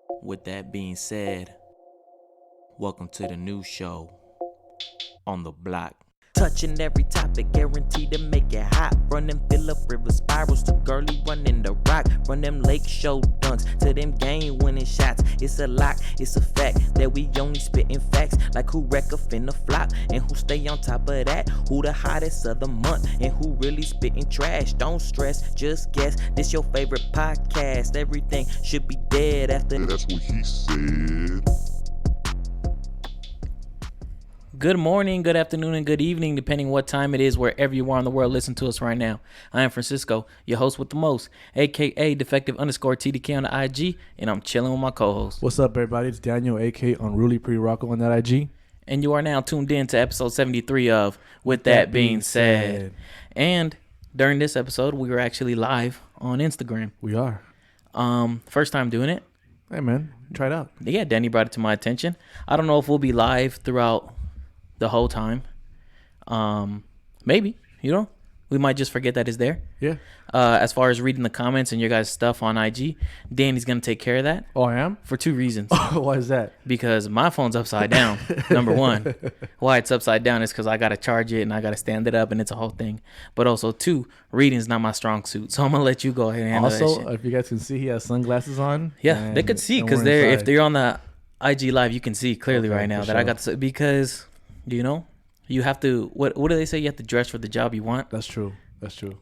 With that being said, welcome to the new show on the block. Touching every topic, guaranteed to make it hot. Run them Phillip River spirals to girly running the rock. Run them lake show dunks to them game winning shots. It's a lock, it's a fact that we only spitting facts. Like who wreck a finna flop and who stay on top of that. Who the hottest of the month and who really spitting trash. Don't stress, just guess. This your favorite podcast. Everything should be dead after. That's what he said. Good morning, good afternoon, and good evening, depending what time it is, wherever you are in the world. Listen to us right now. I am Francisco, your host with the most, aka defective_TDK on the IG, and I'm chilling with my co-host. What's up, everybody? It's Daniel, aka Unruly Pretty Rocco on that IG. And you are now tuned in to episode 73 of With That Being Said. And during this episode, we were actually live on Instagram. We are. First time doing it. Hey, man. Try it out. Yeah, Danny brought it to my attention. I don't know if we'll be live throughout the whole time. Maybe, we might just forget that it's there. Yeah. As far as reading the comments and your guys' stuff on IG, Danny's gonna take care of that. Oh, I am? For two reasons. Why is that? Because my phone's upside down. Number one. Why it's upside down is because I gotta charge it and I gotta stand it up and it's a whole thing. But also two, reading's not my strong suit, so I'm gonna let you go ahead and handle that Also, shit. if you guys can see, he has sunglasses on. Yeah, they could see because if they're on the IG live, you can see clearly right now that I got to, because you have to, what do they say? You have to dress for the job you want. That's true.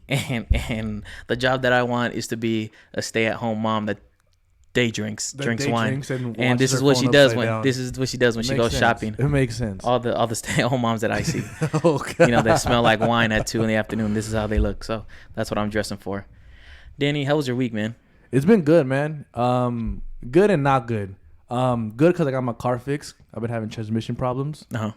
And the job that I want is to be a stay-at-home mom that drinks wine. And this is what she does when she goes shopping. It makes sense. All the stay-at-home moms that I see. Okay. They smell like wine at 2 p.m. This is how they look. So that's what I'm dressing for. Danny, how was your week, man? It's been good, man. Good and not good. Good because I got my car fixed. I've been having transmission problems. Uh-huh.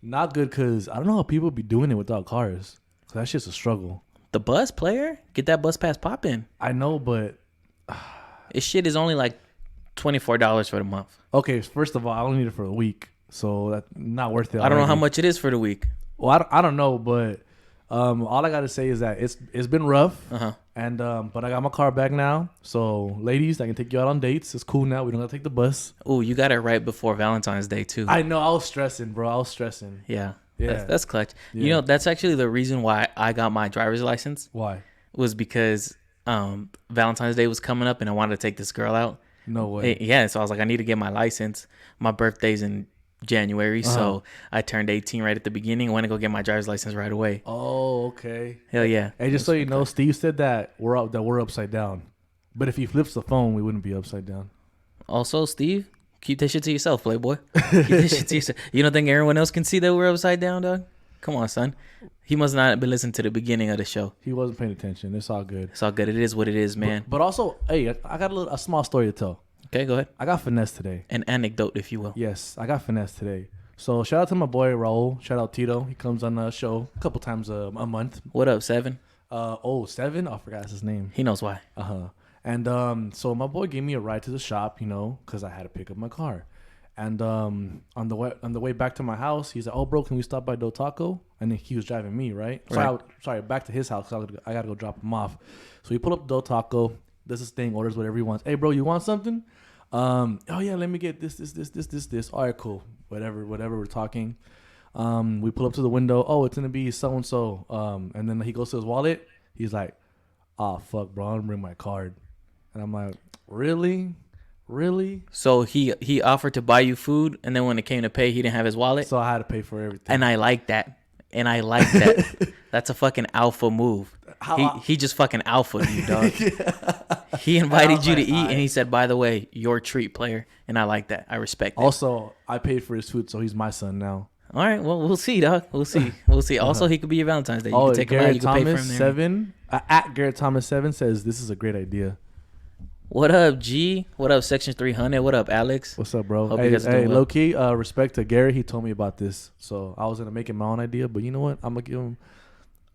Not good because I don't know how people be doing it without cars. That shit's a struggle. The bus player? Get that bus pass popping. I know, but this shit is only like $24 for the month. Okay, first of all, I only need it for a week, so that's not worth it. I don't know how much it is for the week. Well, I don't know, but all I gotta say is that it's been rough. Uh-huh. And but I got my car back now, so ladies, I can take you out on dates. It's cool now. We don't gotta take the bus. Oh, you got it right before Valentine's Day too. I know. I was stressing, bro. Yeah. Yeah. That's clutch. Yeah. That's actually the reason why I got my driver's license. Why? Was because Valentine's Day was coming up and I wanted to take this girl out. No way. Yeah, so I was like, I need to get my license. My birthday's in January, so I turned 18 right at the beginning. I went to go get my driver's license right away. Oh, okay. Hell yeah. Hey, just so you know, Steve said that we're upside down, but if he flips the phone, we wouldn't be upside down. Also, Steve, keep that shit to yourself, playboy. Keep that shit to yourself. You don't think everyone else can see that we're upside down, dog? Come on, son. He must not have been listening to the beginning of the show. He wasn't paying attention. It's all good. It's all good. It is what it is, man. But also, hey, I got a small story to tell. Okay, go ahead. I got finesse today. An anecdote, if you will. Yes, I got finesse today. So shout out to my boy Raul. Shout out Tito. He comes on the show a couple times a month. What up, Seven? 7? I forgot his name. He knows why. And so my boy gave me a ride to the shop, because I had to pick up my car. And on the way back to my house, he's like, "Oh, bro, can we stop by Do Taco?" And then he was driving me, right? Sorry, back to his house. 'Cause I gotta go drop him off. So we pull up Do Taco. Does his thing, orders whatever he wants. Hey, bro, you want something? Oh yeah, let me get this. All right, cool. Whatever we're talking. We pull up to the window. Oh, it's gonna be so and so. And then he goes to his wallet. He's like, "Oh fuck, bro, I'm gonna bring my card." And I'm like, "Really? So he offered to buy you food, and then when it came to pay, he didn't have his wallet. So I had to pay for everything. And I like that. That's a fucking alpha move. He just fucking alpha you, dog. Yeah. He invited you to eat, and he said, "By the way, your treat, player." And I like that. I respect that. Also, I paid for his food, so he's my son now. All right, well, we'll see, dog. We'll see. Also, he could be your Valentine's Day. You can take him out. You can pay for him there. 7 at Garrett Thomas 7 says this is a great idea. What up, G? What up, Section 300? What up, Alex? What's up, bro? Hope hey, you guys are doing well. Low key, respect to Gary. He told me about this, so I was gonna make it my own idea. But you know what? I'm giving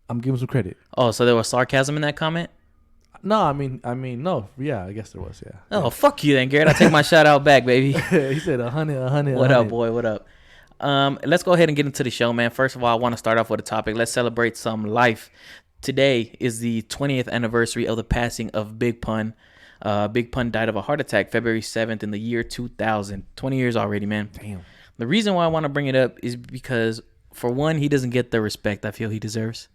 him some credit. Oh, so there was sarcasm in that comment? No, I mean, no. Yeah, I guess there was. Yeah. Oh, fuck you then, Garrett. I take my shout out back, baby. He said 100. What up, boy? What up? Let's go ahead and get into the show, man. First of all, I want to start off with a topic. Let's celebrate some life. Today is the 20th anniversary of the passing of Big Pun. Big Pun died of a heart attack February 7th in the year 2000. 20 years already, man. Damn. The reason why I want to bring it up is because, for one, he doesn't get the respect I feel he deserves.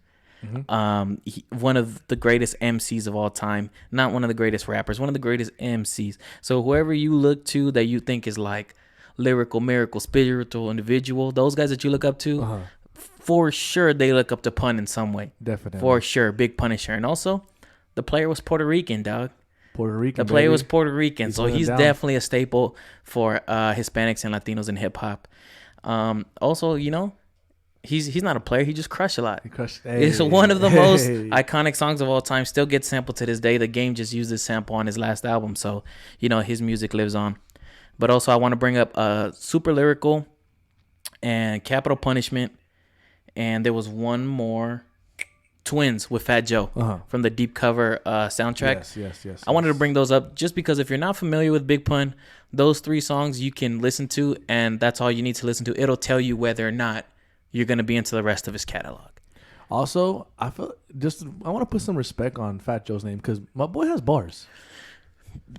One of the greatest MCs of all time, not one of the greatest rappers, one of the greatest MCs. So whoever you look to that you think is like lyrical, miracle, spiritual individual, those guys that you look up to, for sure they look up to Pun in some way. Definitely. For sure. Big Punisher. And also, the player was Puerto Rican, dog. Puerto Rican. The player baby. was Puerto Rican. So he's down. definitely a staple for Hispanics and Latinos in hip hop. Also, you know, he's not a player. He just crushed a lot. He crushed. It's one of the most iconic songs of all time. Still gets sampled to this day. The Game just used this sample on his last album. So, you know, his music lives on. But also, I want to bring up Super Lyrical and Capital Punishment. And there was one more, Twins with Fat Joe from the Deep Cover soundtrack. Yes. I wanted to bring those up just because if you're not familiar with Big Pun, those 3 songs you can listen to, and that's all you need to listen to. It'll tell you whether or not you're going to be into the rest of his catalog. Also, I want to put some respect on Fat Joe's name because my boy has bars.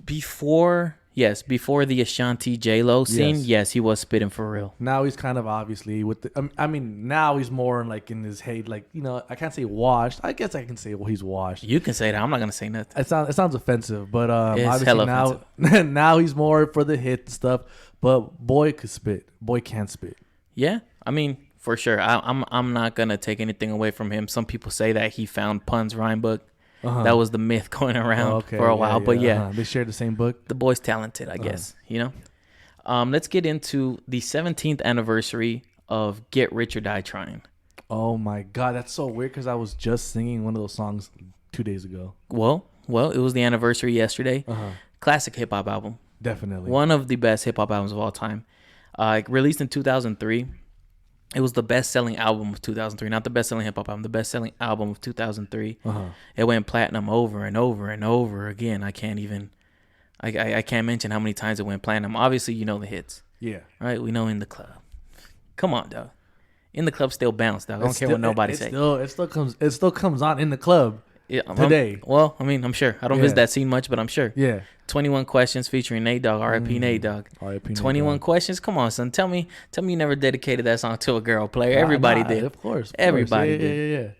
Before the Ashanti J-Lo scene, yes, he was spitting for real. Now he's kind of obviously with the, I mean, now he's more like in his hate, like, you know, I can't say washed. I guess I can say he's washed. You can say that. I'm not going to say nothing. It sounds offensive, but It's obviously hella now, offensive. now he's more for the hit stuff, but boy could spit. Boy can spit. Yeah, I mean, for sure. I'm not going to take anything away from him. Some people say that he found Pun's rhyme book. That was the myth going around for a while. But yeah, they shared the same book. The boy's talented, I guess, you know. Let's get into the 17th anniversary of Get Rich or Die Trying. Oh my God, that's so weird because I was just singing one of those songs 2 days ago. Well, it was the anniversary yesterday. Classic hip hop album. Definitely. One of the best hip hop albums of all time. Released in 2003. It was the best-selling album of 2003. Not the best-selling hip-hop album, the best-selling album of 2003. It went platinum over and over and over again. I can't mention how many times it went platinum. Obviously, you know the hits. Yeah. Right? We know In the Club. Come on, dog. In the Club still bounce, dog. I don't care what nobody say. It still comes on in the club today. Well, I mean, I'm sure. I don't visit that scene much, but I'm sure. Yeah. 21 Questions featuring Nate Dogg, R.I.P. Nate Dogg. 21 Questions. Come on, son. Tell me you never dedicated that song to a girl player. Everybody did. Of course. Everybody did. Yeah.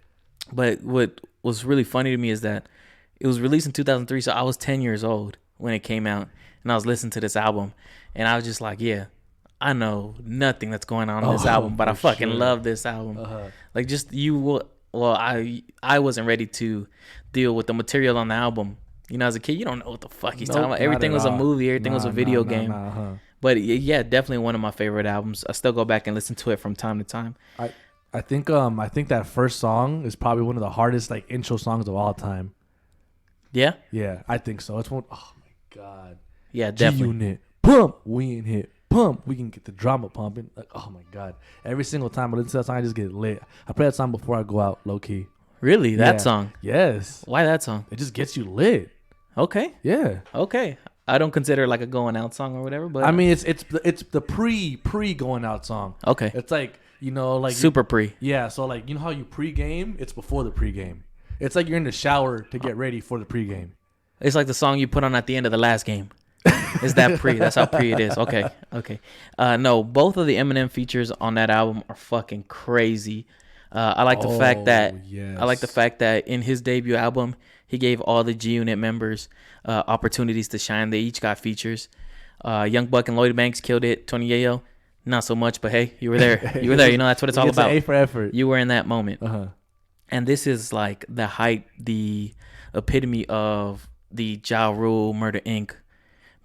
But what was really funny to me is that it was released in 2003, so I was 10 years old when it came out, and I was listening to this album, and I was just like, yeah, I know nothing that's going on in this album, but I fucking love this album. Like, just I wasn't ready to deal with the material on the album. You know, as a kid, you don't know what the fuck he's talking about. Everything was a movie. Everything was a video game. But yeah, definitely one of my favorite albums. I still go back and listen to it from time to time. I think that first song is probably one of the hardest like intro songs of all time. Yeah? Yeah, I think so. It's one. Oh my God. Yeah, definitely. G-Unit. Pump. We in hit. Pump. We can get the drama pumping. Like, oh my God. Every single time I listen to that song, I just get lit. I play that song before I go out, low key. Really? That song? Yes. Why that song? It just gets you lit. Okay. Yeah. Okay. I don't consider it like a going out song or whatever, but I mean it's the pre going out song. Okay. It's like, you know, like super pre. Yeah, so like, you know how you pregame? It's before the pregame. It's like you're in the shower to get ready for the pregame. It's like the song you put on at the end of the last game. Is that pre? That's how pre it is. Okay. No, both of the Eminem features on that album are fucking crazy. I like the fact that in his debut album, he gave all the G-Unit members opportunities to shine. They each got features. Young Buck and Lloyd Banks killed it. Tony Yayo, not so much, but hey, you were there. You were there. You know, that's what it's all about. A for effort. You were in that moment. And this is like the height, the epitome of the Ja Rule, Murder Inc.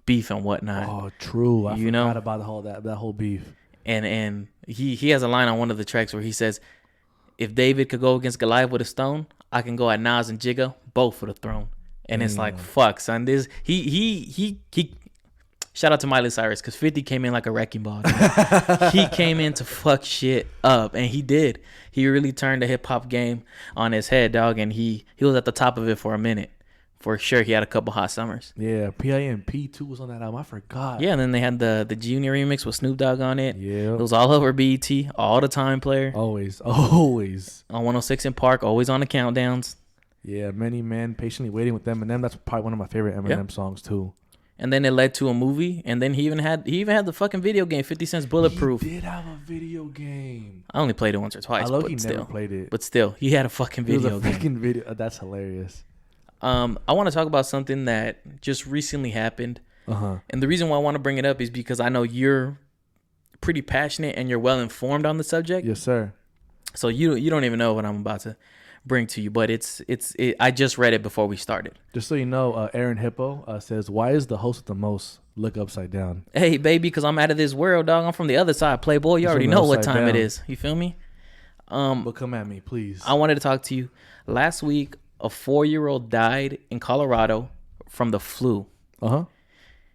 beef and whatnot. Oh, true. I forgot about that whole beef. And he has a line on one of the tracks where he says, if David could go against Goliath with a stone, I can go at Nas and Jigga both for the throne. And it's like, fuck, son. This he shout out to Miley Cyrus because 50 came in like a wrecking ball. He came in to fuck shit up, and he did. He really turned the hip hop game on his head, dog. And he was at the top of it for a minute. For sure, he had a couple hot summers. Yeah, P.I.M.P. 2 was on that album. I forgot. Yeah, and then they had the Junior remix with Snoop Dogg on it. Yeah. It was all over BET, all the time player. Always. On 106 in Park, always on the countdowns. Yeah, many men patiently waiting with Eminem. That's probably one of my favorite Eminem songs too. And then it led to a movie, and then he even had the fucking video game 50 Cent's Bulletproof. He did have a video game. I only played it once or twice, but still. Never played it. But still, he had a fucking video game. Fucking video. That's hilarious. I want to talk about something that just recently happened. And the reason why I want to bring it up is because I know you're pretty passionate and you're well informed on the subject. Yes, sir. So you don't even know what I'm about to bring to you, but I just read it before we started. Just so you know, Aaron Hippo says, "Why is the host with the most look upside down?" Hey, baby, because I'm out of this world, dog. I'm from the other side, Playboy. You already know what time it is. You feel me? But come at me, please. I wanted to talk to you. Last week, a 4-year-old died in Colorado from the flu.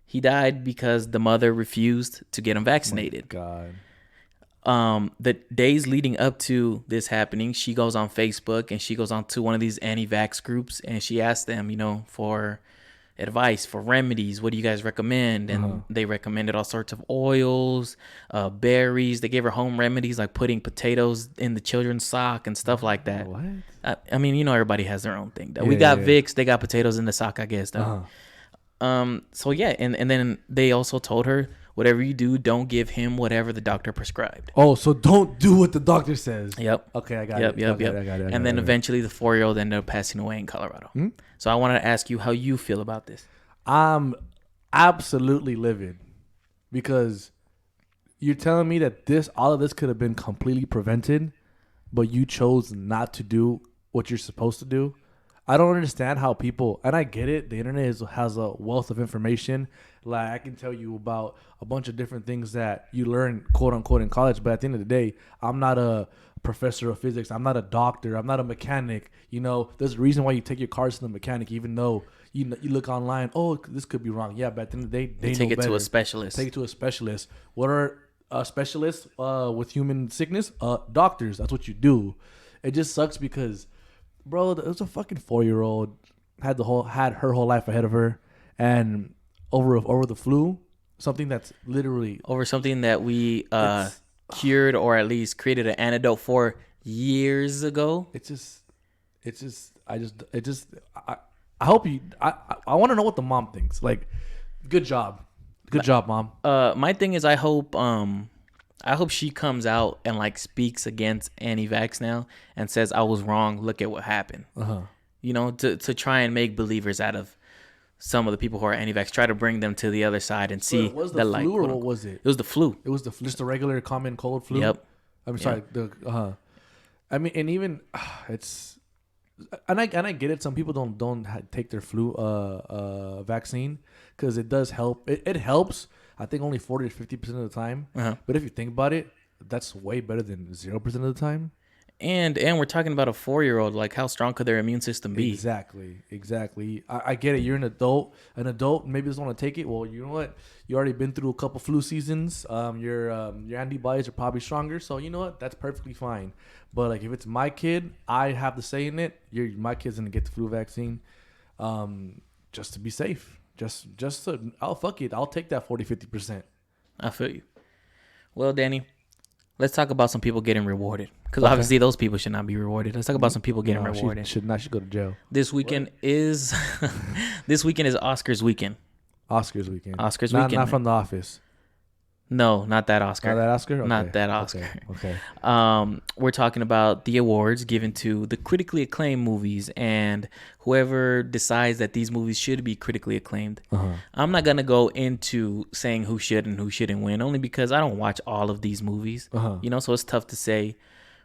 He died because the mother refused to get him vaccinated. Oh God. The days leading up to this happening, she goes on Facebook and she goes on to one of these anti-vax groups and she asked them, for advice, for remedies. What do you guys recommend? And they recommended all sorts of oils, berries. They gave her home remedies like putting potatoes in the children's sock and stuff like that. What? I mean, everybody has their own thing. We got Vicks. They got potatoes in the sock, I guess. So yeah, and then they also told her, whatever you do, don't give him whatever the doctor prescribed. Oh, so don't do what the doctor says. Yep. Okay, I got it. Yep. I got it. And then eventually the 4-year-old ended up passing away in Colorado. So I wanted to ask you how you feel about this. I'm absolutely livid because you're telling me that all of this could have been completely prevented, but you chose not to do what you're supposed to do. I don't understand how people, and I get it, the internet has a wealth of information. Like, I can tell you about a bunch of different things that you learn, quote unquote, in college. But at the end of the day, I'm not a professor of physics. I'm not a doctor. I'm not a mechanic. There's a reason why you take your cars to the mechanic, even though you look online, oh, this could be wrong. Yeah, but at the end of the day, they take know it better. to a specialist. Take it to a specialist. What are specialists with human sickness? Doctors. That's what you do. It just sucks because, bro, it was a fucking 4-year-old had her whole life ahead of her, and over the flu, something that's literally over something that we cured or at least created an antidote for years ago. I hope you. I want to know what the mom thinks. Like, good job, mom. My thing is, I hope she comes out and like speaks against anti-vax now and says I was wrong. Look at what happened. To try and make believers out of some of the people who are anti-vax. Try to bring them to the other side and see was that the like. Flu or what was it? It was the flu. It was just a regular common cold flu. Yep. I'm sorry. I mean, and even it's, and I get it. Some people don't take their flu vaccine because it does help. It helps. I think only 40 to 50% of the time. But if you think about it, that's way better than 0% of the time. And we're talking about a 4-year-old. Like, how strong could their immune system be? Exactly. I get it. You're an adult. Maybe doesn't want to take it. Well, you know what? You already been through a couple flu seasons. Your antibodies are probably stronger. So you know what? That's perfectly fine. But like, if it's my kid, I have the say in it. My kid's gonna get the flu vaccine, just to be safe. Just to, fuck it. I'll take that 40-50%. I feel you. Well, Danny, let's talk about some people getting rewarded. Because obviously those people should not be rewarded. Let's talk about some people getting rewarded. Should go to jail. This weekend is Oscars weekend. Oscars weekend. Not from The Office. No, not that Oscar. Not that Oscar? Okay. Not that Oscar. Okay. We're talking about the awards given to the critically acclaimed movies and whoever decides that these movies should be critically acclaimed. I'm not going to go into saying who should and who shouldn't win, only because I don't watch all of these movies. So it's tough to say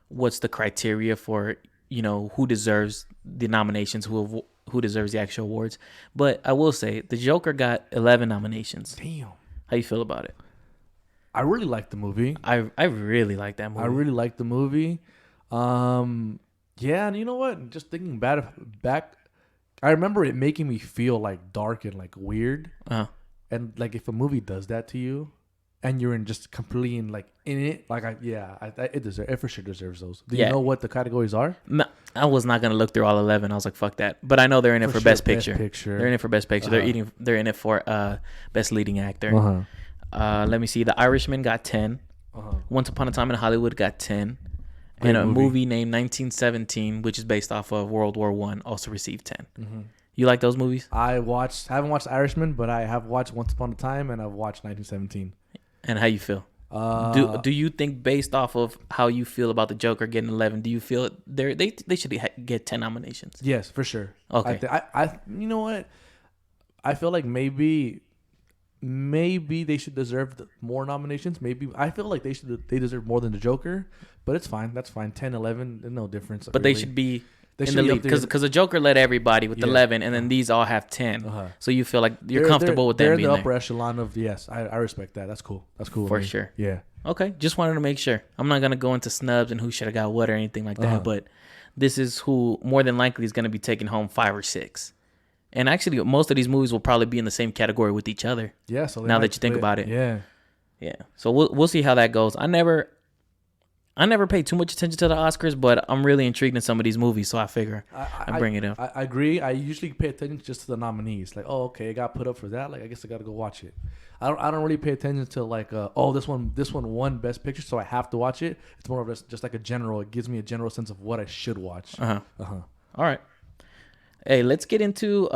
what's the criteria for, who deserves the nominations, who deserves the actual awards. But I will say the Joker got 11 nominations. Damn. How you feel about it? I really like the movie. I really like that movie. I really like the movie. Yeah, and you know what? Just thinking back, I remember it making me feel like dark and like weird. And like, if a movie does that to you, and you're just completely in it, it for sure deserves those. Do you know what the categories are? No, I was not gonna look through all 11. I was like, fuck that. But I know they're in it for Best Picture. They're in it for Best Picture. They're in it for Best Leading Actor. Let me see. The Irishman got 10. Once Upon a Time in Hollywood got 10. And a movie named 1917, which is based off of World War I, also received 10. Mm-hmm. You like those movies? I haven't watched Irishman, but I have watched Once Upon a Time, and I've watched 1917. And how you feel? Do you think, based off of how you feel about the Joker getting 11, do you feel they should get 10 nominations? Yes, for sure. Okay. I you know what? I feel like maybe they should deserve more nominations. Maybe I feel like they deserve more than the Joker, but it's fine. That's fine. 10, 11, there's no difference. But really. they should be in the lead because the Joker led everybody with 11, and then these all have 10. So you feel like you're comfortable with them being there. They're in the upper echelon of yes. I respect that. That's cool. That's cool for sure. Yeah. Okay. Just wanted to make sure. I'm not gonna go into snubs and who should have got what or anything like that. But this is who more than likely is gonna be taking home 5 or 6. And actually, most of these movies will probably be in the same category with each other. Yeah. So now that you think about it. Yeah. Yeah. So we'll see how that goes. I never paid too much attention to the Oscars, but I'm really intrigued in some of these movies, so I figure I bring it up. I agree. I usually pay attention just to the nominees. Like, oh, okay, it got put up for that. Like, I guess I got to go watch it. I don't really pay attention to like, this one won Best Picture, so I have to watch it. It's more of just like a general. It gives me a general sense of what I should watch. All right. Hey, let's get into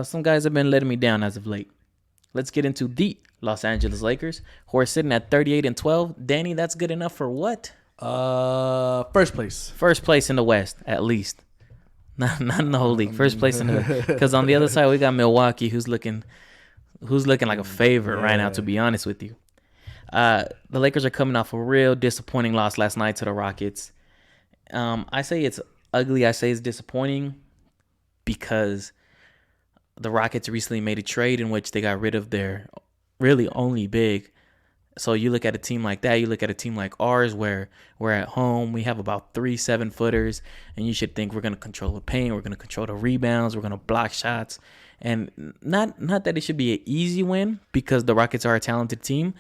some guys have been letting me down as of late. Let's get into the Los Angeles Lakers, who are sitting at 38-12. Danny, that's good enough for what? First place. First place in the West, at least. Not in the whole league. First place in the, because on the other side we got Milwaukee, who's looking like a favorite right now. To be honest with you, the Lakers are coming off a real disappointing loss last night to the Rockets. I say it's ugly. I say it's disappointing because the Rockets recently made a trade in which they got rid of their really only big. So you look at a team like that, you look at a team like ours where we're at home, we have about 3 7-footers, and you should think we're going to control the paint, we're going to control the rebounds, we're going to block shots. And not that it should be an easy win because the Rockets are a talented team,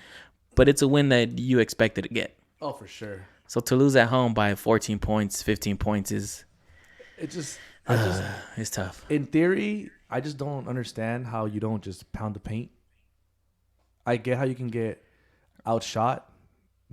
but it's a win that you expected to get. Oh, for sure. So to lose at home by 14 points, 15 points is... it's tough. In theory, I just don't understand how you don't just pound the paint. I get how you can get outshot,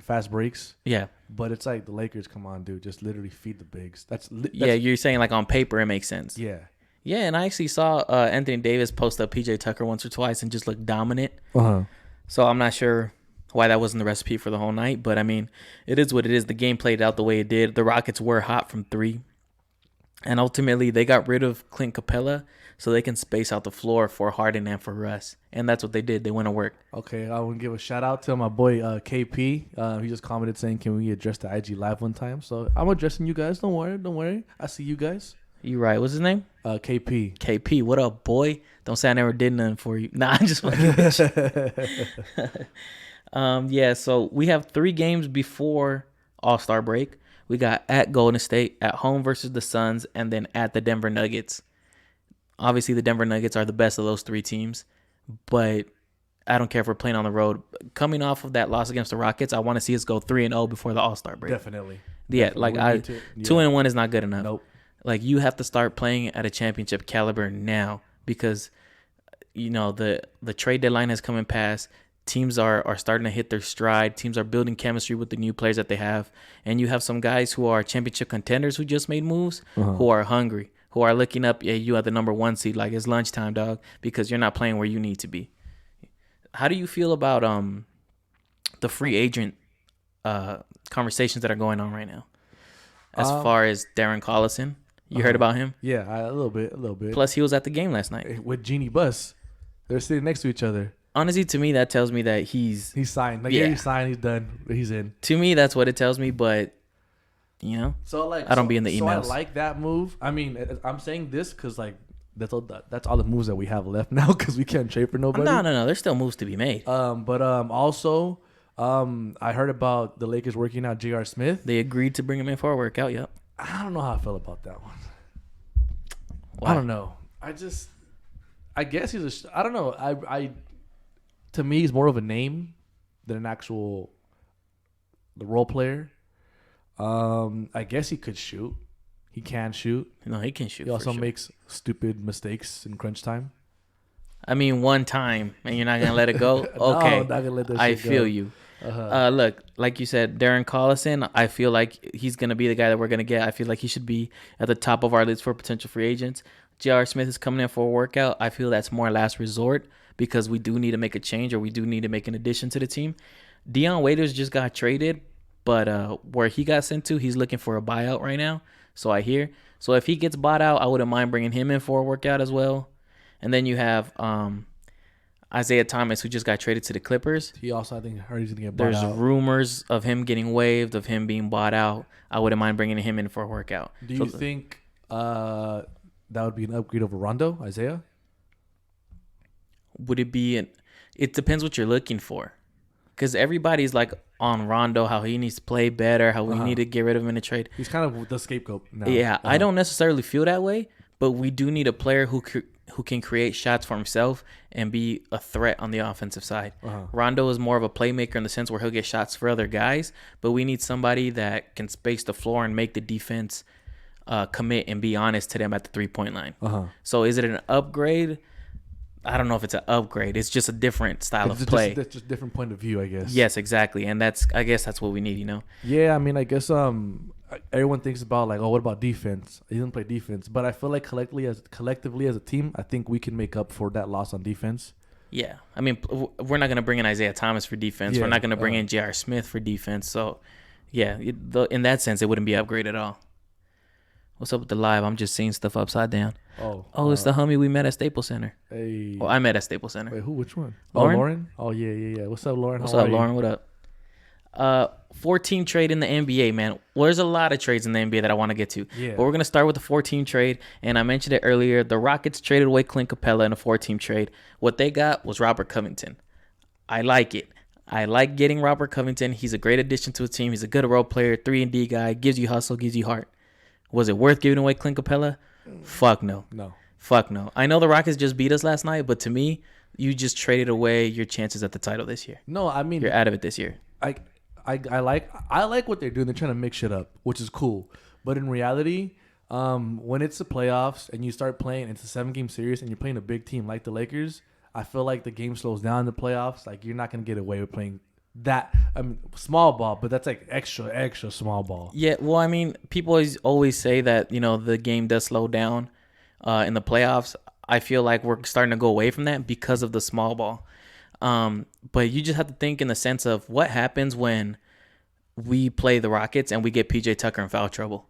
fast breaks. Yeah. But it's like the Lakers, come on, dude. Just literally feed the bigs. That's yeah, you're saying like on paper it makes sense. Yeah. Yeah, and I actually saw Anthony Davis post up PJ Tucker once or twice and just look dominant. So I'm not sure why that wasn't the recipe for the whole night. But, I mean, it is what it is. The game played out the way it did. The Rockets were hot from 3. And ultimately, they got rid of Clint Capella so they can space out the floor for Harden and for Russ. And that's what they did. They went to work. Okay, I want to give a shout-out to my boy KP. He just commented saying, can we address the IG Live one time? So I'm addressing you guys. Don't worry. I see you guys. You right. What's his name? KP. KP, what up, boy? Don't say I never did nothing for you. Nah, I'm just fucking with you. Yeah, so we have 3 games before All-Star break. We got at Golden State, at home versus the Suns, and then at the Denver Nuggets. Obviously, the Denver Nuggets are the best of those 3 teams, but I don't care if we're playing on the road. Coming off of that loss against the Rockets, I want to see us go 3-0 before the All-Star break. Definitely. Yeah, like 2-1 is not good enough. Nope. Like, you have to start playing at a championship caliber now because, you know, the trade deadline has come and passed. Teams are starting to hit their stride. Teams are building chemistry with the new players that they have. And you have some guys who are championship contenders who just made moves, who are hungry, who are looking up at you at the number 1 seed like it's lunchtime, dog, because you're not playing where you need to be. How do you feel about the free agent conversations that are going on right now? As far as Darren Collison, you heard about him? Yeah, a little bit. Plus, he was at the game last night with Jeannie Buss. They're sitting next to each other. Honestly, to me, that tells me that he's signed. Like, yeah, he's signed. He's done. He's in. To me, that's what it tells me. But, you know, I don't be in the emails. So I like that move. I mean, I'm saying this because like that's all the moves that we have left now because we can't trade for nobody. No. There's still moves to be made. But also, I heard about the Lakers working out J.R. Smith. They agreed to bring him in for a workout. Yep. I don't know how I feel about that one. Why? I don't know. I guess he's I don't know. To me, he's more of a name than an actual the role player. I guess he could shoot. He can shoot. No, he can shoot. He also makes stupid mistakes in crunch time. I mean, one time, and you're not gonna let it go. Okay, No, not gonna let that I shit feel go. you. Look, like you said, Darren Collison, I feel like he's going to be the guy that we're going to get. I feel like he should be at the top of our list for potential free agents. J.R. Smith is coming in for a workout. I feel that's more last resort because we do need to make a change or we do need to make an addition to the team. Deion Waiters just got traded, but where he got sent to, he's looking for a buyout right now, so I hear. So if he gets bought out, I wouldn't mind bringing him in for a workout as well. And then you have Isaiah Thomas, who just got traded to the Clippers. He also, I think, heard he's gonna get bought out. There's rumors of him getting waived, of him being bought out. I wouldn't mind bringing him in for a workout. Do you think that would be an upgrade over Rondo, Isaiah? Would it be it depends what you're looking for. Because everybody's like on Rondo, how he needs to play better, how we need to get rid of him in a trade. He's kind of the scapegoat now. Yeah, I don't necessarily feel that way, but we do need a player who can create shots for himself and be a threat on the offensive side. Rondo is more of a playmaker in the sense where he'll get shots for other guys, but we need somebody that can space the floor and make the defense commit and be honest to them at the three-point line. So is it an upgrade? I don't know if it's an upgrade. It's just a different style of play. That's just a different point of view, I guess. Yes, exactly. And I guess that's what we need, you know? Yeah, I mean, I guess everyone thinks about like, oh, what about defense? He doesn't play defense. But I feel like collectively as a team, I think we can make up for that loss on defense. Yeah. I mean, we're not going to bring in Isaiah Thomas for defense. Yeah, we're not going to bring in J.R. Smith for defense. So, yeah, in that sense, it wouldn't be an upgrade at all. What's up with the live? I'm just seeing stuff upside down. Oh, it's the homie we met at Staples Center. Hey. Well, I met at Staples Center. Wait, who? Which one? Lauren? Oh, Lauren? Oh, yeah. What's up, Lauren? What's up, Lauren? What up? 4-team trade in the NBA, man. Well, there's a lot of trades in the NBA that I want to get to. Yeah. But we're going to start with the 4-team trade. And I mentioned it earlier. The Rockets traded away Clint Capella in a 4-team trade. What they got was Robert Covington. I like it. I like getting Robert Covington. He's a great addition to a team. He's a good role player, 3-and-D guy, gives you hustle, gives you heart. Was it worth giving away Clint Capella? Fuck no. No. Fuck no. I know the Rockets just beat us last night, but to me, you just traded away your chances at the title this year. No, I mean, you're out of it this year. I like what they're doing. They're trying to mix shit up, which is cool. But in reality, when it's the playoffs and you start playing, it's a 7-game series, and you're playing a big team like the Lakers, I feel like the game slows down in the playoffs. Like, you're not gonna get away with playing that. I mean, small ball, but that's like extra small ball. Yeah, well, I mean, people always say that, you know, the game does slow down in the playoffs. I feel like we're starting to go away from that because of the small ball. But you just have to think in the sense of what happens when we play the Rockets and we get PJ Tucker in foul trouble.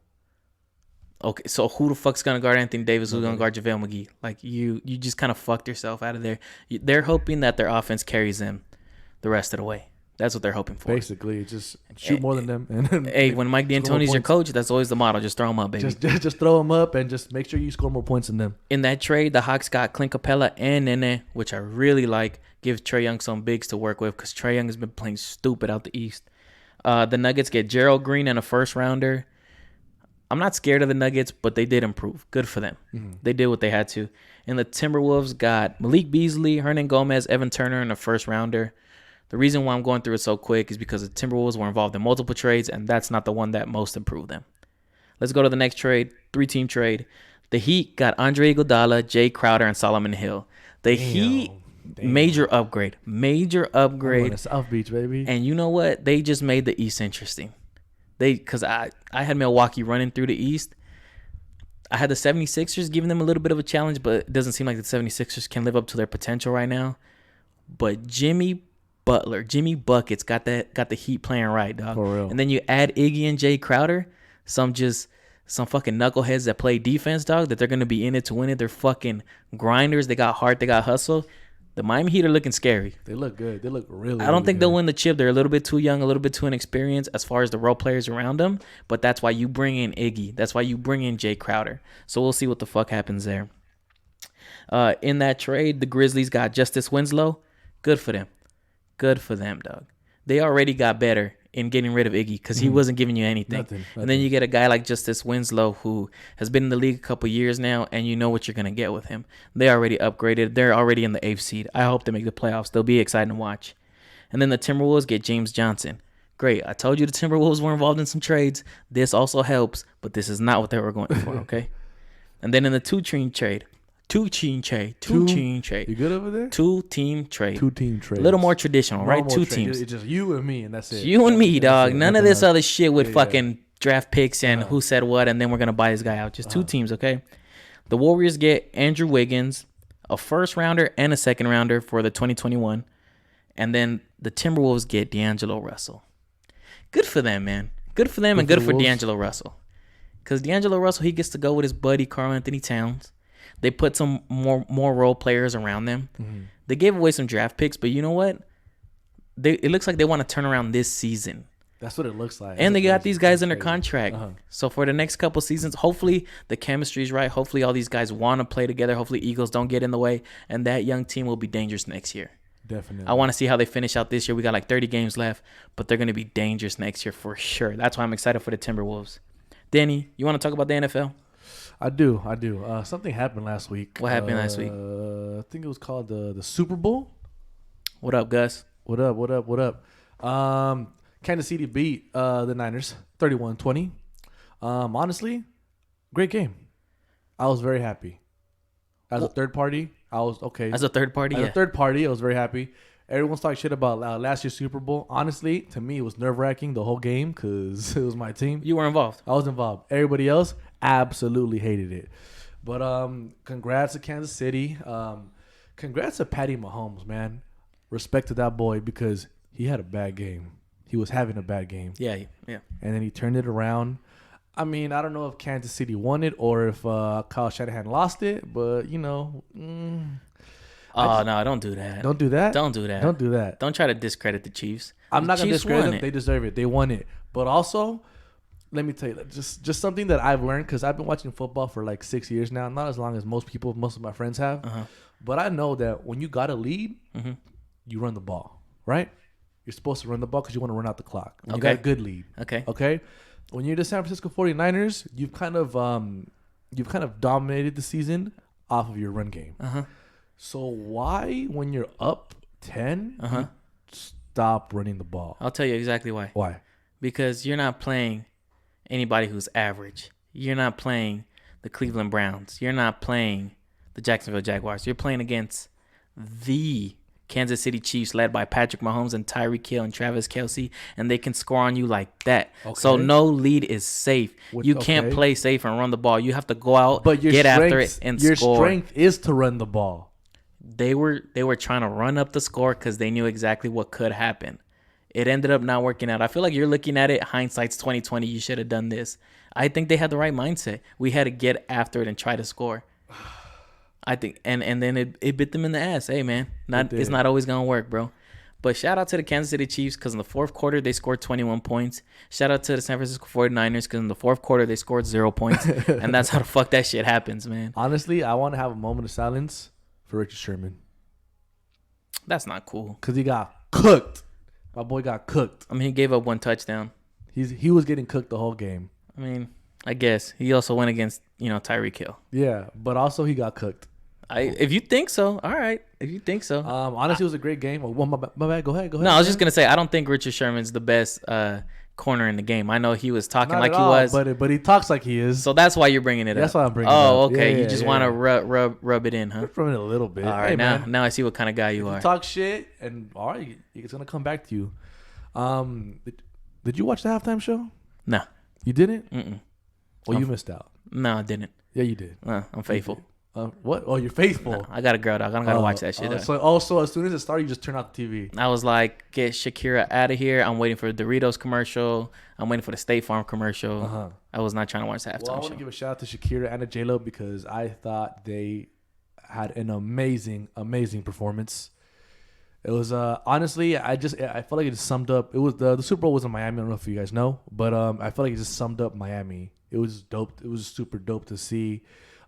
Okay, so who the fuck's gonna guard Anthony Davis? Who's gonna guard JaVale McGee? Like, you just kind of fucked yourself out of there. They're hoping that their offense carries them the rest of the way. That's what they're hoping for. Basically, just shoot more than them. And hey, when Mike D'Antoni's your coach, that's always the motto. Just throw him up, baby. Just throw him up and just make sure you score more points than them. In that trade, the Hawks got Clint Capella and Nene, which I really like. Give Trae Young some bigs to work with because Trae Young has been playing stupid out the East. The Nuggets get Gerald Green and a first-rounder. I'm not scared of the Nuggets, but they did improve. Good for them. Mm-hmm. They did what they had to. And the Timberwolves got Malik Beasley, Hernan Gomez, Evan Turner, and a first-rounder. The reason why I'm going through it so quick is because the Timberwolves were involved in multiple trades, and that's not the one that most improved them. Let's go to the next trade, 3-team trade. The Heat got Andre Iguodala, Jay Crowder, and Solomon Hill. The Heat, major upgrade. I'm going to South Beach, baby. And you know what? They just made the East interesting. Because I had Milwaukee running through the East. I had the 76ers giving them a little bit of a challenge, but it doesn't seem like the 76ers can live up to their potential right now. But Jimmy Buckets got the Heat playing right, dog. For real. And then you add Iggy and Jay Crowder, some fucking knuckleheads that play defense, dog, that they're going to be in it to win it. They're fucking grinders. They got heart. They got hustle. The Miami Heat are looking scary. They look good. They look really I don't think good. they'll win the chip. They're a little bit too young, a little bit too inexperienced as far as the role players around them. But that's why you bring in Iggy. That's why you bring in Jay Crowder. So we'll see what the fuck happens there. In that trade, the Grizzlies got Justice Winslow. Good for them. Good for them, dog. They already got better in getting rid of Iggy because he wasn't giving you anything. Nothing. And then you get a guy like Justice Winslow who has been in the league a couple years now, and you know what you're going to get with him. They already upgraded. They're already in the 8th seed. I hope they make the playoffs. They'll be exciting to watch. And then the Timberwolves get James Johnson. Great. I told you the Timberwolves were involved in some trades. This also helps, but this is not what they were going for, okay? And then in the 2-team trade, Two-team trade. You Two-team trade. good over there? Two-team trade. 2-team trade. A little more traditional, right? Normal Two trade. teams. It's just you and me, and that's it. It's you and me, That's dog. it. None of Nothing this else. other shit with Yeah, fucking draft picks and Uh-huh. who said what, and then we're gonna buy this guy out. Just two teams, okay? The Warriors get Andrew Wiggins, a first rounder and a second rounder for the 2021, and then the Timberwolves get D'Angelo Russell. Good for them, man. Good for them and good for Wolves. D'Angelo Russell. Because D'Angelo Russell, he gets to go with his buddy Karl Anthony Towns. They put some more role players around them. Mm-hmm. They gave away some draft picks, but you know what? It looks like they want to turn around this season. That's what it looks like. And they got That's these guys crazy. under contract. Uh-huh. So for the next couple seasons, hopefully the chemistry is right. Hopefully all these guys want to play together. Hopefully Eagles don't get in the way. And that young team will be dangerous next year. Definitely. I want to see how they finish out this year. We got like 30 games left, but they're going to be dangerous next year for sure. That's why I'm excited for the Timberwolves. Danny, you want to talk about the NFL? I do. Something happened last week. What happened last week? I think it was called the Super Bowl. What up, Gus? What up? Kansas City beat the Niners 31-20. Honestly, great game. I was very happy. As a third party, I was okay. As a third party, As yeah. a third party, I was very happy. Everyone's talking shit about last year's Super Bowl. Honestly, to me, it was nerve-wracking the whole game because it was my team. You were involved. I was involved. Everybody else absolutely hated it. But congrats to Kansas City. Congrats to Patty Mahomes, man. Respect to that boy because he had a bad game. He was having a bad game. Yeah. And then he turned it around. I mean, I don't know if Kansas City won it or if Kyle Shanahan lost it, but, you know. Oh, no, don't do that. Don't do that. Don't do that. Don't do that. Don't try to discredit the Chiefs. I'm not going to Chiefs discredit won them. it. They deserve it. They won it. But also, let me tell you, just something that I've learned because I've been watching football for like 6 years now. Not as long as most of my friends have. Uh-huh. But I know that when you got a lead, Mm-hmm. you run the ball, right? You're supposed to run the ball because you want to run out the clock. When Okay. you got a good lead. Okay. When you're the San Francisco 49ers, you've kind of dominated the season off of your run game. Uh-huh. So why, when you're up 10, Uh-huh. you stop running the ball? I'll tell you exactly why. Why? Because you're not playing anybody who's average. You're not playing the Cleveland Browns. You're not playing the Jacksonville Jaguars. You're playing against the Kansas City Chiefs led by Patrick Mahomes and Tyreek Hill and Travis Kelce, and they can score on you like that. So Okay. no lead is safe. You can't okay. play safe and run the ball. You have to go out, But your get after strength- it, and your score. strength is to run the ball. They were trying to run up the score because they knew exactly what could happen. It ended up not working out. I feel like you're looking at it, hindsight's 2020. You should have done this. I think they had the right mindset. We had to get after it and try to score. I think, and then it bit them in the ass. Hey, man, it's not always going to work, bro. But shout out to the Kansas City Chiefs because in the fourth quarter, they scored 21 points. Shout out to the San Francisco 49ers because in the fourth quarter, they scored 0 points. And that's how the fuck that shit happens, man. Honestly, I want to have a moment of silence for Richard Sherman That's not cool. because he got cooked. My boy got cooked. I mean, he gave up one touchdown. He was getting cooked the whole game. I mean, I guess. He also went against, Tyreek Hill. Yeah, but also he got cooked. If you think so, all right. If you think so. Honestly, it was a great game. Oh, my bad. Go ahead. No, I was just going to say, I don't think Richard Sherman's the best corner in the game. I know he was talking Not like at he all, was. but he talks like he is. So that's why you're bringing it up. That's why I'm bringing it Oh, up. okay. Yeah, you just yeah, want to yeah. rub it in, huh? From it a little bit. All right, Hey, man. now I see what kind of guy you are. You talk shit, and all right, it's gonna come back to you. Did you watch the halftime show? No. You didn't? Mm-mm. Well, you missed out. No, I didn't. Yeah, you did. I'm faithful. What? Oh, you're faithful. No, I got a girl, dog. I don't got to watch that shit. Dog. So as soon as it started, you just turn out the TV. I was like, get Shakira out of here. I'm waiting for the Doritos commercial. I'm waiting for the State Farm commercial. Uh-huh. I was not trying to watch the halftime Well, I want show. to give a shout out to Shakira and to J-Lo because I thought they had an amazing performance. It was honestly, I felt like it just summed up. It was the Super Bowl was in Miami. I don't know if you guys know, but I felt like it just summed up Miami. It was dope. It was super dope to see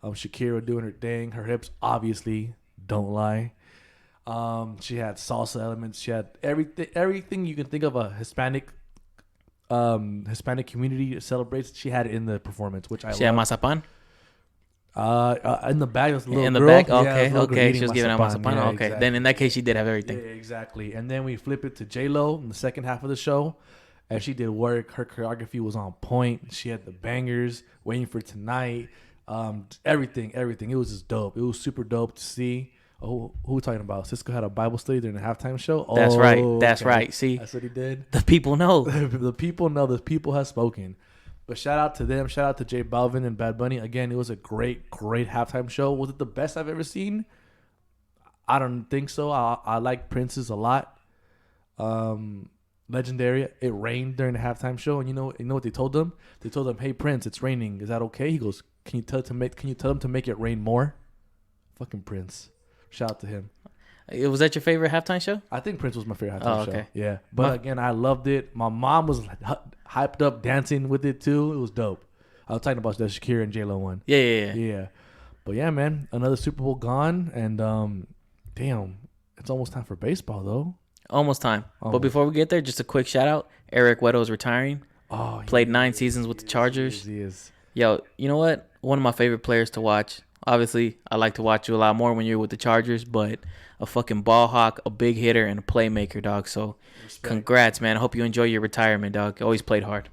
Shakira doing her thing. Her hips obviously don't lie. She had salsa elements. She had everything you can think of a Hispanic community celebrates. She had it in the performance, which I She had love. masapan? In the bag, was a little In the girl. back? Yeah, Okay, it was a little girl okay. eating She was giving out masapan. Yeah, Okay. exactly. Then in that case, she did have Yeah, everything. exactly. And then we flip it to J-Lo in the second half of the show. And she did work. Her choreography was on point. She had the bangers, Waiting for Tonight, Everything. It was just dope. It was super dope to see. Oh, who we talking about? Cisco had a Bible study during the halftime show. That's right. That's right. See, that's what he did. The people know. The people know. The people have spoken. But shout out to them. Shout out to J Balvin and Bad Bunny. Again, it was a great halftime show. Was it the best I've ever seen? I don't think so. I like Prince's a lot. Legendary. It rained during the halftime show, and you know what they told them? They told them, "Hey Prince, it's raining. Is that okay?" He goes, "Can you tell them to make it rain more?" Fucking Prince. Shout out to him. Was that your favorite halftime show? I think Prince was my favorite halftime okay. show. Yeah, but again, I loved it. My mom was hyped up, dancing with it too. It was dope. I was talking about the Shakira and J-Lo one. Yeah. But yeah, man, another Super Bowl gone, and damn, it's almost time for baseball though. Almost time. But before we get there, just a quick shout out. Eric Weddle is retiring. Oh, played 9 seasons with the Chargers. He is. Yo, you know what? One of my favorite players to watch. Obviously, I like to watch you a lot more when you're with the Chargers, but a fucking ball hawk, a big hitter, and a playmaker, dog. So, congrats, man. I hope you enjoy your retirement, dog. Always played hard.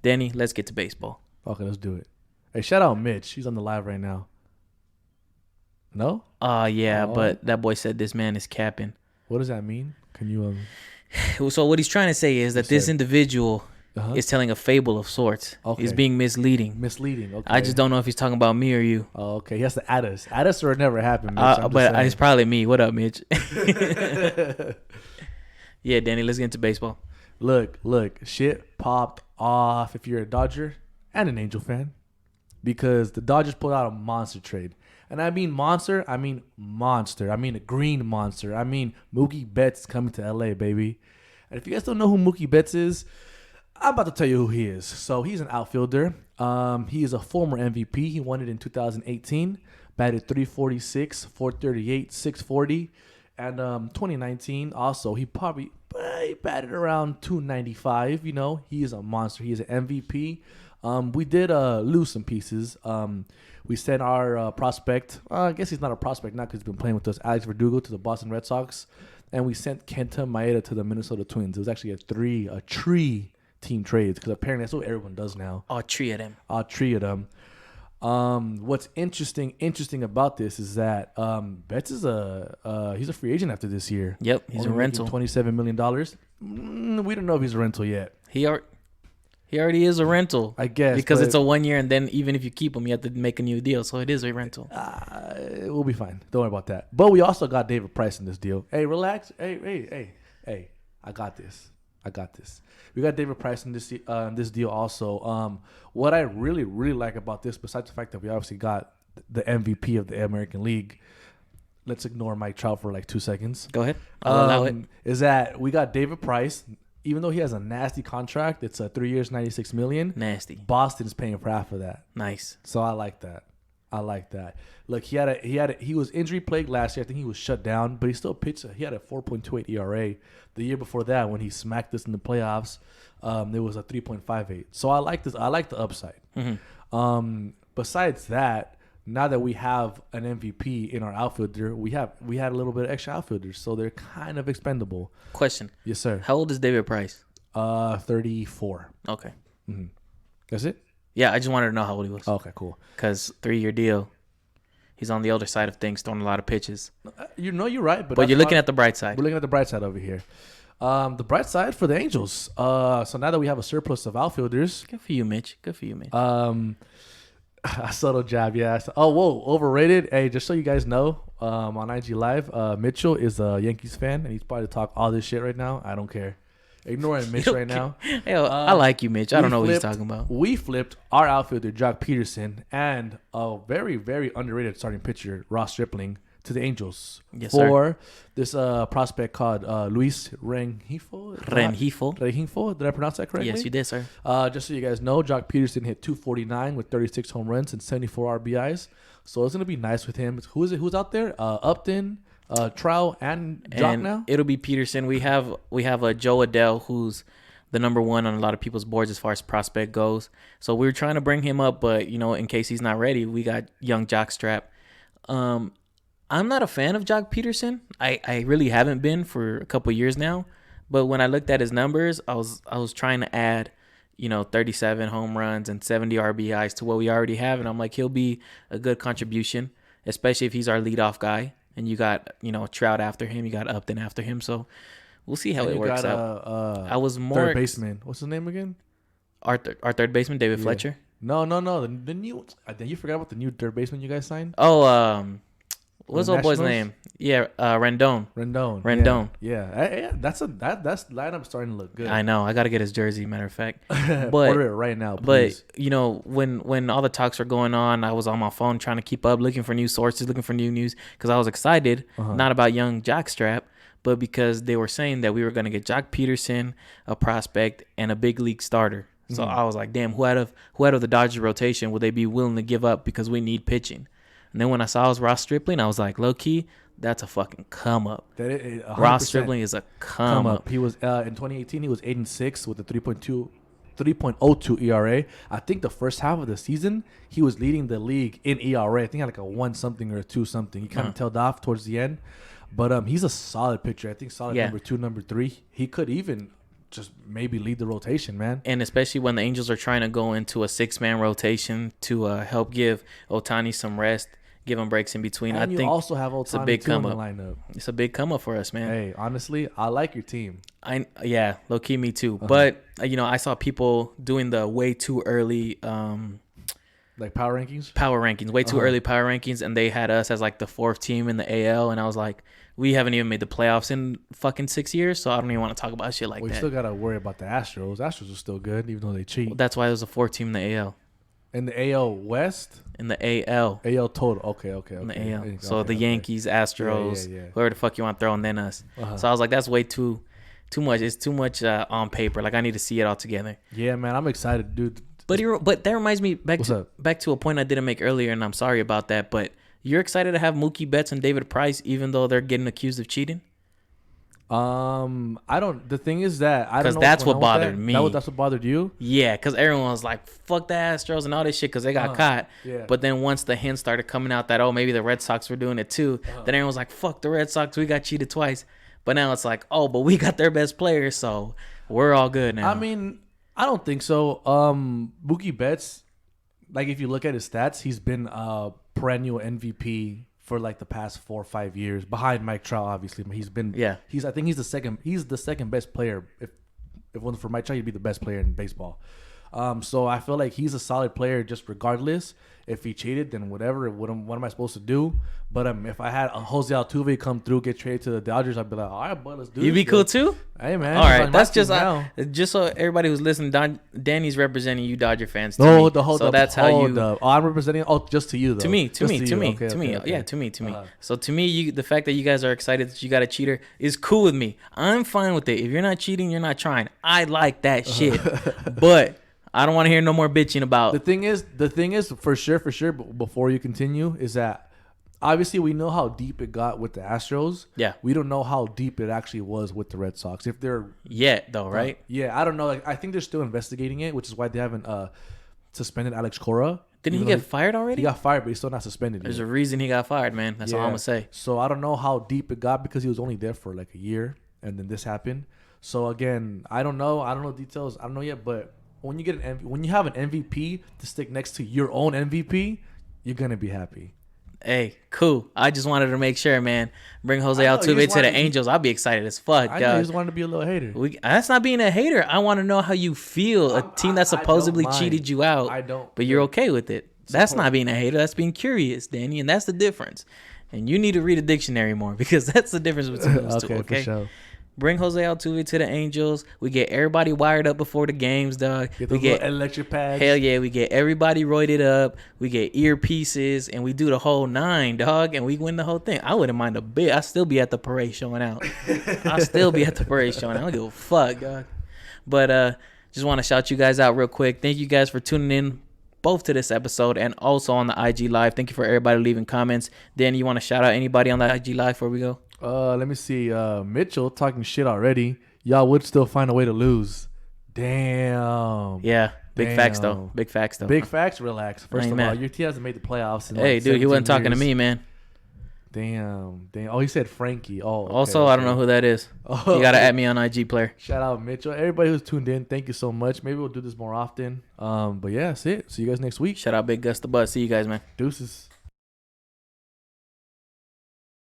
Danny, let's get to baseball. Okay, let's do it. Hey, shout out Mitch. He's on the live right now. No? Yeah, but that boy said this man is capping. What does that mean? Can you So what he's trying to say is that this individual is telling a fable of sorts. Okay. He's being misleading. Okay. I just don't know if he's talking about me or you. Oh, okay. He has to add us. Add us or it never happened, Mitch. But it's probably me. What up, Mitch? Yeah, Danny, let's get into baseball. Look. Shit popped off if you're a Dodger and an Angel fan because the Dodgers pulled out a monster trade. And I mean monster. I mean monster. I mean a green monster. I mean Mookie Betts coming to LA, baby. And if you guys don't know who Mookie Betts is, I'm about to tell you who he is. So he's an outfielder. He is a former MVP. He won it in 2018. Batted 346, 438, 640. And 2019 also, he batted around 295. You know, he is a monster. He is an MVP. We did lose some pieces. We sent our prospect. I guess he's not a prospect now because he's been playing with us. Alex Verdugo to the Boston Red Sox, and we sent Kenta Maeda to the Minnesota Twins. It was actually a tree team trades because apparently that's what everyone does now. All three of them. What's interesting about this is that Betts is he's a free agent after this year. Yep, he's a rental. $27 million. We don't know if he's a rental yet. He already is a rental. I guess. Because it's a 1 year, and then even if you keep him, you have to make a new deal. So it is a rental. We'll be fine. Don't worry about that. But we also got David Price in this deal. Hey, relax. Hey. I got this. We got David Price in this deal also. What I really, really like about this, besides the fact that we obviously got the MVP of the American League, let's ignore Mike Trout for like 2 seconds. Go ahead. I'll allow it. Is that we got David Price. Even though he has a nasty contract, it's 3 years, $96 million. Nasty. Boston's paying for half of that. Nice. So I like that. Look, he was injury plagued last year. I think he was shut down, but he still pitched. He had a 4.28 ERA. The year before that, when he smacked us in the playoffs, there was a 3.58. So I like this. I like the upside. Mm-hmm. Besides that, now that we have an MVP in our outfielder, we had a little bit of extra outfielders, so they're kind of expendable. Question. Yes, sir. How old is David Price? 34. Okay. Mm-hmm. That's it? Yeah, I just wanted to know how old he was. Okay, cool. Because 3-year deal, he's on the older side of things, throwing a lot of pitches. You're right. But you're looking at the bright side. We're looking at the bright side over here. The bright side for the Angels. So now that we have a surplus of outfielders. Good for you, Mitch. A subtle jab, yeah. Whoa, overrated. Hey, just so you guys know, on IG Live, Mitchell is a Yankees fan, and he's probably talk all this shit right now. I don't care. Ignoring Mitch right now. Hey, I like you, Mitch. I don't know what he's talking about. We flipped our outfielder, Jock Peterson, and a very, very underrated starting pitcher, Ross Stripling, to the Angels for this prospect called Luis Rengifo. Did I pronounce that correctly? Yes, you did, sir. Just so you guys know, Jock Peterson hit 249 with 36 home runs and 74 RBIs. So it's gonna be nice with him. Who is it? Who's out there? Upton, Trout, and Jock now. It'll be Peterson. We have a Joe Adell who's the number one on a lot of people's boards as far as prospect goes. So we were trying to bring him up, but in case he's not ready, we got young Jock Strap. I'm not a fan of Jock Peterson. I really haven't been for a couple years now. But when I looked at his numbers, I was trying to add, 37 home runs and 70 RBIs to what we already have. And I'm like, he'll be a good contribution, especially if he's our leadoff guy. And you got, Trout after him. You got Upton after him. So we'll see how it works out. I was more third baseman. What's his name again? Our third baseman, David Fletcher. No. The new. I think you forgot about the new third baseman you guys signed. Oh, what's old boy's name? Yeah, Rendon. Rendon. Yeah. That's lineup starting to look good. I know. I got to get his jersey. Matter of fact, but order it right now, please. But when all the talks were going on, I was on my phone trying to keep up, looking for new sources, looking for new news, because I was excited, not about young jockstrap, but because they were saying that we were going to get Jock Peterson, a prospect, and a big league starter. So I was like, damn, who out of the Dodgers rotation would they be willing to give up because we need pitching? And then when I saw it was Ross Stripling, I was like, low key, that's a fucking come up. Ross Stripling is a come up. He was in 2018. He was 8-6 with a 3.02 ERA. I think the first half of the season he was leading the league in ERA. I think he had like a 1 something or a 2 something. He kind of tailed off towards the end, but he's a solid pitcher. I think solid number 2, number 3. He could even just maybe lead the rotation, man. And especially when the Angels are trying to go into a 6-man rotation to help give Ohtani some rest, give him breaks in between. And I think also have Ohtani, it's a big come up. Lineup. It's a big come up for us, man. Hey, honestly, I like your team. Low key, me too. But I saw people doing the way too early like power rankings, way too early power rankings, and they had us as like the 4th team in the AL, and I was like, we haven't even made the playoffs in fucking 6 years, so I don't even want to talk about shit like that. We still got to worry about the Astros. Astros are still good, even though they cheat. Well, that's why there's a 4th team in the AL. In the AL West? In the AL. AL total. Okay. In the AL. So the Yankees, Astros, whoever the fuck you want to throw, and then us. So I was like, that's way too much. It's too much on paper. Like, I need to see it all together. Yeah, man. I'm excited, dude. But that reminds me back to a point I didn't make earlier, and I'm sorry about that, but you're excited to have Mookie Betts and David Price, even though they're getting accused of cheating? I don't. The thing is that I don't know. Because that's what bothered me. That's what bothered you? Yeah, because everyone was like, "Fuck the Astros" and all this shit because they got caught. Yeah. But then once the hints started coming out that maybe the Red Sox were doing it too, then everyone was like, "Fuck the Red Sox, we got cheated twice." But now it's like, but we got their best players, so we're all good now. I mean, I don't think so. Mookie Betts, like if you look at his stats, he's been a perennial MVP for like the past 4 or 5 years, behind Mike Trout. Obviously, he's been. Yeah. I think he's the second. He's the second best player. If it wasn't for Mike Trout, he'd be the best player in baseball. So I feel like he's a solid player, just regardless. If he cheated, then whatever. What am I supposed to do? But if I had a Jose Altuve come through, get traded to the Dodgers, I'd be like, all right, boy, let's do it. You'd be cool too? Hey, man. All right, that's just so everybody who's listening, Danny's representing you Dodger fans. That's how you. I'm representing. Just to you though. To me. Yeah, to me. So to me, the fact that you guys are excited that you got a cheater is cool with me. I'm fine with it. If you're not cheating, you're not trying. I like that shit. But I don't want to hear no more bitching about. The thing is, for sure. But before you continue, is that obviously we know how deep it got with the Astros. Yeah. We don't know how deep it actually was with the Red Sox. If they're yet though, right? Yeah, I don't know. Like, I think they're still investigating it, which is why they haven't suspended Alex Cora. Didn't he get fired already? He got fired, but he's still not suspended. There's a reason he got fired, man. That's all I'm gonna say. So I don't know how deep it got because he was only there for like a year, and then this happened. So again, I don't know. I don't know details. I don't know yet, but when you get when you have an MVP to stick next to your own MVP, you're gonna be happy. Hey, cool. I just wanted to make sure, man. Bring Jose Altuve to the Angels. I'll be excited as fuck. I know you just wanted to be a little hater. That's not being a hater. I want to know how you feel. A team that supposedly cheated you out. I don't. But you're okay with it. That's not being a hater. That's being curious, Danny, and that's the difference. And you need to read a dictionary more because that's the difference between those two. Okay, for sure. Bring Jose Altuve to the Angels. We get everybody wired up before the games, dog. We get electric pads. Hell yeah, we get everybody roided up. We get earpieces, and we do the whole 9, dog, and we win the whole thing. I wouldn't mind a bit. I'd still be at the parade showing out. I don't give a fuck, dog. But just want to shout you guys out real quick. Thank you guys for tuning in both to this episode and also on the IG Live. Thank you for everybody leaving comments. Danny, you want to shout out anybody on the IG Live before we go? Let me see. Mitchell talking shit already. Y'all would still find a way to lose. Damn. Yeah. Big facts though. Big facts. Relax. First of all, your team hasn't made the playoffs. Hey, dude, he wasn't talking to me, man. Damn. Oh, he said Frankie. Oh, okay, Also, I don't know who that is. Oh, You gotta add me on IG, player. Shout out Mitchell. Everybody who's tuned in, thank you so much. Maybe we'll do this more often. But yeah, that's it. See you guys next week. Shout out Big Gus the Buzz. See you guys, man. Deuces.